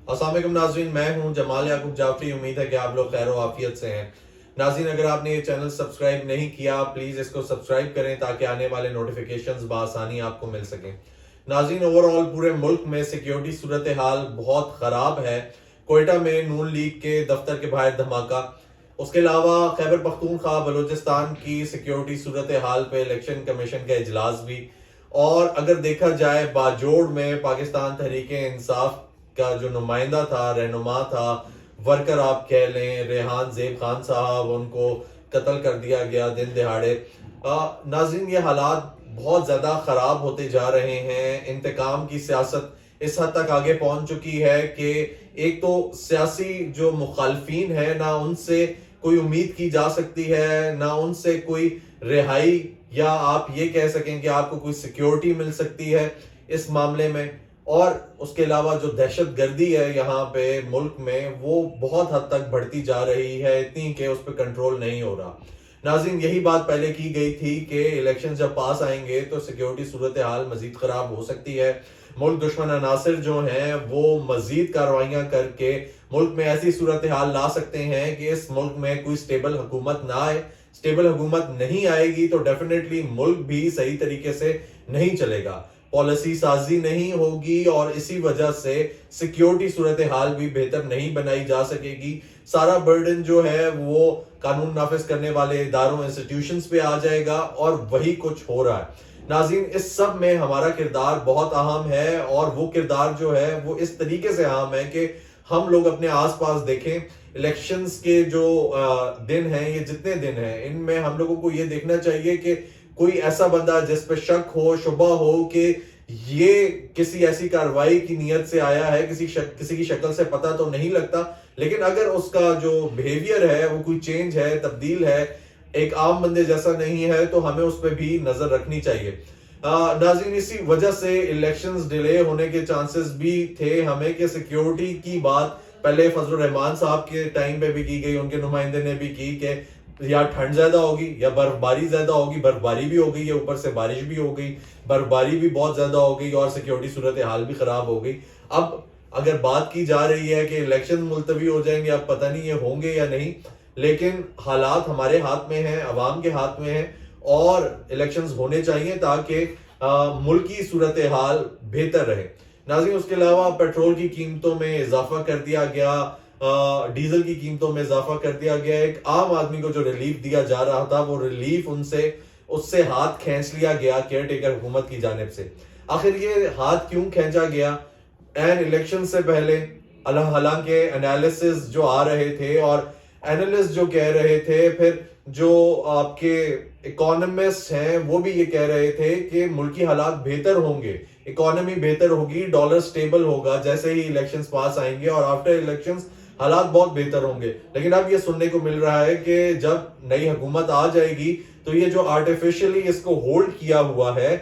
السلام علیکم ناظرین، میں ہوں جمال یعقوب جعفری۔ امید ہے کہ آپ لوگ خیر و عافیت سے ہیں۔ ناظرین، اگر آپ نے یہ چینل سبسکرائب نہیں کیا پلیز اس کو سبسکرائب کریں تاکہ آنے والے نوٹیفیکیشنز بآسانی آپ کو مل سکیں۔ ناظرین، اوورآل پورے ملک میں سیکیورٹی صورتحال بہت خراب ہے۔ کوئٹہ میں نون لیگ کے دفتر کے باہر دھماکہ، اس کے علاوہ خیبر پختونخوا بلوچستان کی سیکیورٹی صورتحال پہ الیکشن کمیشن کا اجلاس بھی، اور اگر دیکھا جائے باجوڑ میں پاکستان تحریک انصاف کا جو نمائندہ تھا، رہنما تھا، ورکر آپ کہہ لیں، ریحان زیب خان صاحب، ان کو قتل کر دیا گیا دن دہاڑے۔ ناظرین، یہ حالات بہت زیادہ خراب ہوتے جا رہے ہیں۔ انتقام کی سیاست اس حد تک آگے پہنچ چکی ہے کہ ایک تو سیاسی جو مخالفین ہیں، نہ ان سے کوئی امید کی جا سکتی ہے، نہ ان سے کوئی رہائی یا آپ یہ کہہ سکیں کہ آپ کو کوئی سیکیورٹی مل سکتی ہے اس معاملے میں۔ اور اس کے علاوہ جو دہشت گردی ہے یہاں پہ ملک میں، وہ بہت حد تک بڑھتی جا رہی ہے، اتنی کہ اس پہ کنٹرول نہیں ہو رہا۔ ناظرین، یہی بات پہلے کی گئی تھی کہ الیکشن جب پاس آئیں گے تو سیکیورٹی صورتحال مزید خراب ہو سکتی ہے۔ ملک دشمن عناصر جو ہیں وہ مزید کارروائیاں کر کے ملک میں ایسی صورتحال لا سکتے ہیں کہ اس ملک میں کوئی سٹیبل حکومت نہ آئے۔ سٹیبل حکومت نہیں آئے گی تو ڈیفینیٹلی ملک بھی صحیح طریقے سے نہیں چلے گا، پالیسی سازی نہیں ہوگی، اور اسی وجہ سے سیکیورٹی صورتحال بھی بہتر نہیں بنائی جا سکے گی۔ سارا برڈن جو ہے وہ قانون نافذ کرنے والے اداروں، انسٹیٹیوشنز پہ آ جائے گا، اور وہی کچھ ہو رہا ہے۔ ناظرین، اس سب میں ہمارا کردار بہت اہم ہے، اور وہ کردار جو ہے وہ اس طریقے سے اہم ہے کہ ہم لوگ اپنے آس پاس دیکھیں۔ الیکشنز کے جو دن ہیں، یہ جتنے دن ہیں، ان میں ہم لوگوں کو یہ دیکھنا چاہیے کہ کوئی ایسا بندہ جس پہ شک ہو، شبہ ہو کہ یہ کسی ایسی کارروائی کی نیت سے آیا ہے، کسی کی شکل سے پتہ تو نہیں لگتا، لیکن اگر اس کا جو بیہیویئر ہے وہ کوئی چینج ہے، تبدیل ہے، ایک عام بندے جیسا نہیں ہے، تو ہمیں اس پہ بھی نظر رکھنی چاہیے۔ ناظرین، اسی وجہ سے الیکشنز ڈیلے ہونے کے چانسز بھی تھے ہمیں کہ سیکیورٹی کی بات پہلے فضل الرحمان صاحب کے ٹائم پہ بھی کی گئی، ان کے نمائندے نے بھی کی کہ یا ٹھنڈ زیادہ ہوگی یا برف باری زیادہ ہوگی۔ برف باری بھی ہو گئی ہے، اوپر سے بارش بھی ہو گئی، برف باری بھی بہت زیادہ ہو گئی، اور سیکیورٹی صورتحال بھی خراب ہو گئی۔ اب اگر بات کی جا رہی ہے کہ الیکشن ملتوی ہو جائیں گے، اب پتہ نہیں یہ ہوں گے یا نہیں، لیکن حالات ہمارے ہاتھ میں ہیں، عوام کے ہاتھ میں ہیں، اور الیکشنز ہونے چاہیے تاکہ ملکی صورتحال بہتر رہے۔ ناظرین، اس کے علاوہ پیٹرول کی قیمتوں میں اضافہ کر دیا گیا، ڈیزل کی قیمتوں میں اضافہ کر دیا گیا۔ ایک عام آدمی کو جو ریلیف دیا جا رہا تھا، وہ ریلیف اس سے ہاتھ کھینچ لیا گیا کیئر ٹیکر حکومت کی جانب سے۔ آخر یہ ہاتھ کیوں کھینچا گیا؟ این الیکشن سے پہلے حالانکہ انالیسز جو آ رہے تھے، اور اینالسٹ جو کہہ رہے تھے، پھر جو آپ کے اکانومسٹ ہیں وہ بھی یہ کہہ رہے تھے کہ ملکی حالات بہتر ہوں گے، اکانومی بہتر ہوگی، ڈالر سٹیبل ہوگا جیسے ہی الیکشنز پاس آئیں گے، اور آفٹر الیکشنز حالات بہت بہتر ہوں گے۔ لیکن اب یہ سننے کو مل رہا ہے کہ جب نئی حکومت آ جائے گی تو یہ جو آرٹیفیشلی اس کو ہولڈ کیا ہوا ہے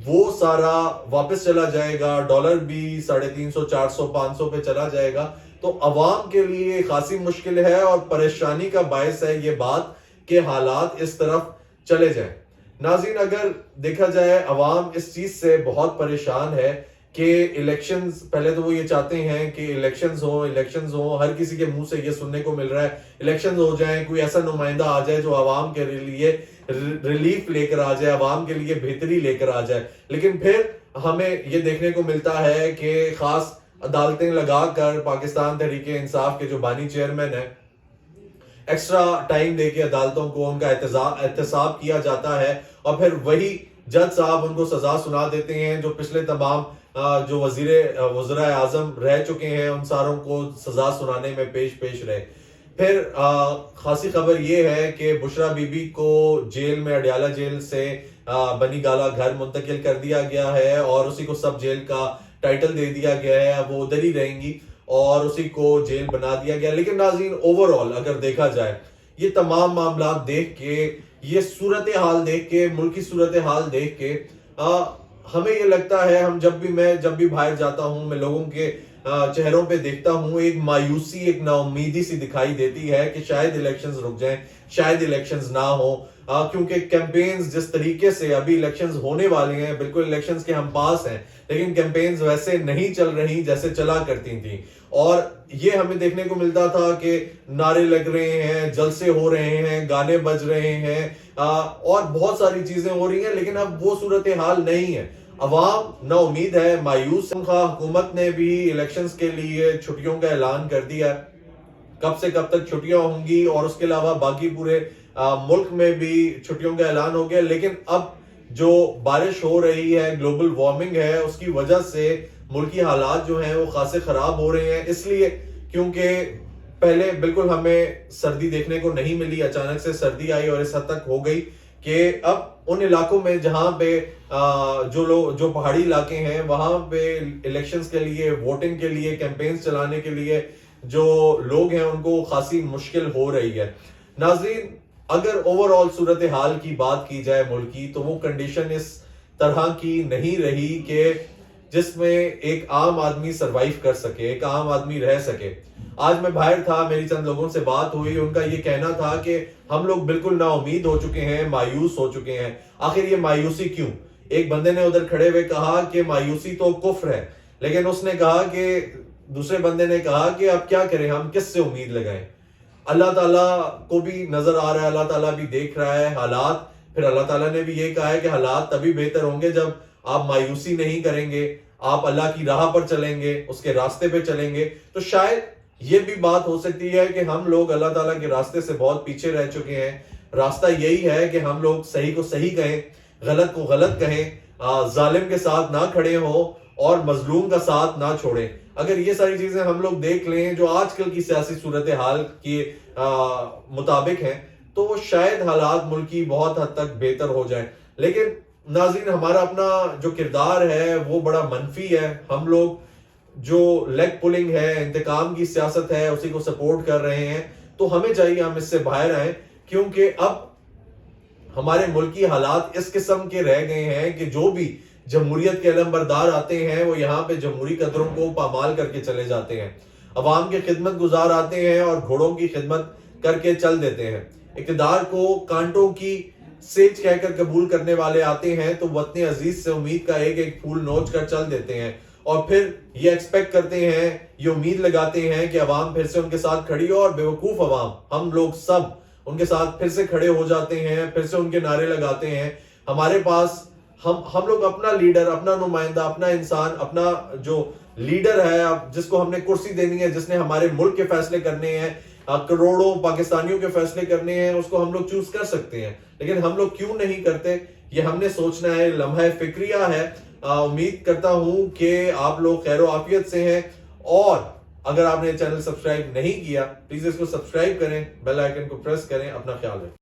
وہ سارا واپس چلا جائے گا، ڈالر بھی 350، 400، 500 پہ چلا جائے گا۔ تو عوام کے لیے خاصی مشکل ہے، اور پریشانی کا باعث ہے یہ بات کہ حالات اس طرف چلے جائیں۔ ناظرین، اگر دیکھا جائے عوام اس چیز سے بہت پریشان ہے کہ الیکشنز، پہلے تو وہ یہ چاہتے ہیں کہ الیکشنز ہوں، ہر کسی کے منہ سے یہ سننے کو مل رہا ہے الیکشنز ہو جائیں، کوئی ایسا نمائندہ آ جائے جو عوام کے لیے ریلیف لے کر آ جائے، عوام کے لیے بہتری لے کر آ جائے۔ لیکن پھر ہمیں یہ دیکھنے کو ملتا ہے کہ خاص عدالتیں لگا کر پاکستان تحریک انصاف کے جو بانی چیئرمین ہیں، ایکسٹرا ٹائم دے کے عدالتوں کو ان کا احتساب کیا جاتا ہے، اور پھر وہی جج صاحب ان کو سزا سنا دیتے ہیں جو پچھلے تمام جو وزراء اعظم رہ چکے ہیں، ان ساروں کو سزا سنانے میں پیش رہے۔ پھر خاصی خبر یہ ہے کہ بشرا بی بی کو جیل میں، اڈیالہ جیل سے بنی گالا گھر منتقل کر دیا گیا ہے، اور اسی کو سب جیل کا ٹائٹل دے دیا گیا ہے، وہ ادھر ہی رہیں گی، اور اسی کو جیل بنا دیا گیا۔ لیکن ناظرین، اوورآل اگر دیکھا جائے یہ تمام معاملات دیکھ کے، یہ صورتحال دیکھ کے، ملکی صورتحال دیکھ کے ہمیں یہ لگتا ہے، میں جب بھی باہر جاتا ہوں، میں لوگوں کے چہروں پہ دیکھتا ہوں ایک مایوسی، ایک نا امیدی سی دکھائی دیتی ہے کہ شاید الیکشنز رک جائیں، شاید الیکشنز نہ ہوں۔ کیونکہ کیمپینز جس طریقے سے ابھی الیکشنز ہونے والے ہیں، بالکل الیکشنز کے ہم پاس ہیں، لیکن کیمپینز ویسے نہیں چل رہی جیسے چلا کرتی تھیں، اور یہ ہمیں دیکھنے کو ملتا تھا کہ نعرے لگ رہے ہیں، جلسے ہو رہے ہیں، گانے بج رہے ہیں، اور بہت ساری چیزیں ہو رہی ہیں، لیکن اب وہ صورتحال نہیں ہے۔ عوام نا امید ہے، مایوس ہے۔ حکومت نے بھی الیکشنز کے لیے چھٹیوں کا اعلان کر دیا، کب سے کب تک چھٹیاں ہوں گی، اور اس کے علاوہ باقی پورے ملک میں بھی چھٹیوں کا اعلان ہو گیا، لیکن اب جو بارش ہو رہی ہے، گلوبل وارمنگ ہے، اس کی وجہ سے ملکی حالات جو ہیں وہ خاصے خراب ہو رہے ہیں، اس لیے کیونکہ پہلے بالکل ہمیں سردی دیکھنے کو نہیں ملی، اچانک سے سردی آئی اور اس حد تک ہو گئی کہ اب ان علاقوں میں جہاں پہ جو پہاڑی علاقے ہیں وہاں پہ الیکشنز کے لیے، ووٹنگ کے لیے، کیمپینز چلانے کے لیے جو لوگ ہیں ان کو خاصی مشکل ہو رہی ہے۔ ناظرین، اگر اوور آل صورتحال کی بات کی جائے ملک کی، تو وہ کنڈیشن اس طرح کی نہیں رہی کہ جس میں ایک عام آدمی سروائیو کر سکے، ایک عام آدمی رہ سکے۔ آج میں باہر تھا، میری چند لوگوں سے بات ہوئی، ان کا یہ کہنا تھا کہ ہم لوگ بالکل نا امید ہو چکے ہیں، مایوس ہو چکے ہیں۔ آخر یہ مایوسی کیوں؟ ایک بندے نے ادھر کھڑے ہوئے کہا کہ مایوسی تو کفر ہے، لیکن اس نے کہا کہ دوسرے بندے نے کہا کہ اب کیا کریں، ہم کس سے امید لگائیں؟ اللہ تعالیٰ کو بھی نظر آ رہا ہے، اللہ تعالیٰ بھی دیکھ رہا ہے حالات، پھر اللہ تعالیٰ نے بھی یہ کہا ہے کہ حالات تبھی بہتر ہوں گے جب آپ مایوسی نہیں کریں گے، آپ اللہ کی راہ پر چلیں گے، اس کے راستے پہ چلیں گے۔ تو شاید یہ بھی بات ہو سکتی ہے کہ ہم لوگ اللہ تعالیٰ کے راستے سے بہت پیچھے رہ چکے ہیں۔ راستہ یہی ہے کہ ہم لوگ صحیح کو صحیح کہیں، غلط کو غلط کہیں، ظالم کے ساتھ نہ کھڑے ہوں اور مظلوم کا ساتھ نہ چھوڑیں۔ اگر یہ ساری چیزیں ہم لوگ دیکھ لیں جو آج کل کی سیاسی صورتحال کے مطابق ہیں، تو وہ شاید حالات ملک کی بہت حد تک بہتر ہو جائیں۔ لیکن ناظرین، ہمارا اپنا جو کردار ہے وہ بڑا منفی ہے۔ ہم لوگ جو لیگ پولنگ ہے، انتقام کی سیاست ہے، اسی کو سپورٹ کر رہے ہیں، تو ہمیں چاہیے ہم اس سے باہر آئیں، کیونکہ اب ہمارے ملکی حالات اس قسم کے رہ گئے ہیں کہ جو بھی جمہوریت کے علم بردار آتے ہیں وہ یہاں پہ جمہوری قدروں کو پامال کر کے چلے جاتے ہیں، عوام کی خدمت گزار آتے ہیں اور گھوڑوں کی خدمت کر کے چل دیتے ہیں، اقتدار کو کانٹوں کی سیج کہہ کر قبول کرنے والے آتے ہیں تو وطن عزیز سے امید کا ایک ایک پھول نوچ کر چل دیتے ہیں، اور پھر یہ ایکسپیکٹ کرتے ہیں، یہ امید لگاتے ہیں کہ عوام پھر سے ان کے ساتھ کھڑی ہو، اور بیوقوف عوام ہم لوگ سب ان کے ساتھ پھر سے کھڑے ہو جاتے ہیں، پھر سے ان کے نعرے لگاتے ہیں۔ ہمارے پاس ہم لوگ اپنا لیڈر، اپنا نمائندہ، اپنا انسان، اپنا جو لیڈر ہے جس کو ہم نے کرسی دینی ہے، جس نے ہمارے ملک کے فیصلے کرنے ہیں، کروڑوں پاکستانیوں کے فیصلے کرنے ہیں، اس کو ہم لوگ چوز کر سکتے ہیں، لیکن ہم لوگ کیوں نہیں کرتے؟ یہ ہم نے سوچنا ہے، لمحہ فکریہ ہے۔ امید کرتا ہوں کہ آپ لوگ خیر و عافیت سے ہیں، اور اگر آپ نے چینل سبسکرائب نہیں کیا، پلیز اس کو سبسکرائب کریں، بیل آئیکن کو پریس کریں۔ اپنا خیال رکھیں۔